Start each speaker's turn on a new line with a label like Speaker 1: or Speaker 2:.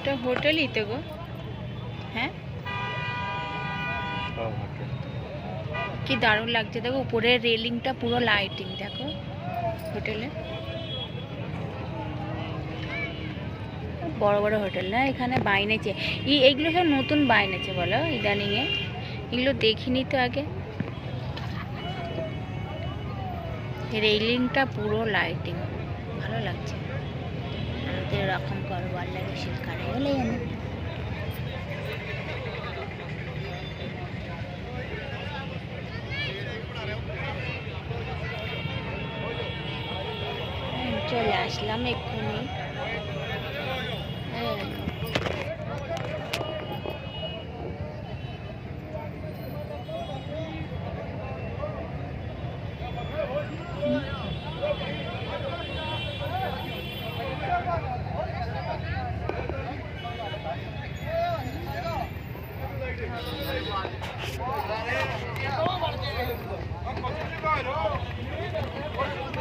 Speaker 1: এটা হোটেলই তো গো। হ্যাঁ,
Speaker 2: সব হোটেল।
Speaker 1: কি দারুণ লাগছে দেখো, উপরের রেলিংটা পুরো লাইটিং দেখো হোটেলে। বড় বড় হোটেল না, এখানে বাইনেছে এইগুলো সব নতুন বাইনেছে বলো ইদানিং এ, এগুলো দেখিনি তো আগে। রেলিংটা পুরো লাইটিং, ভালো লাগছে। এরকম করবার লাগে শীতকালে হলে জানি। চলে আসলাম এক্ষুনি।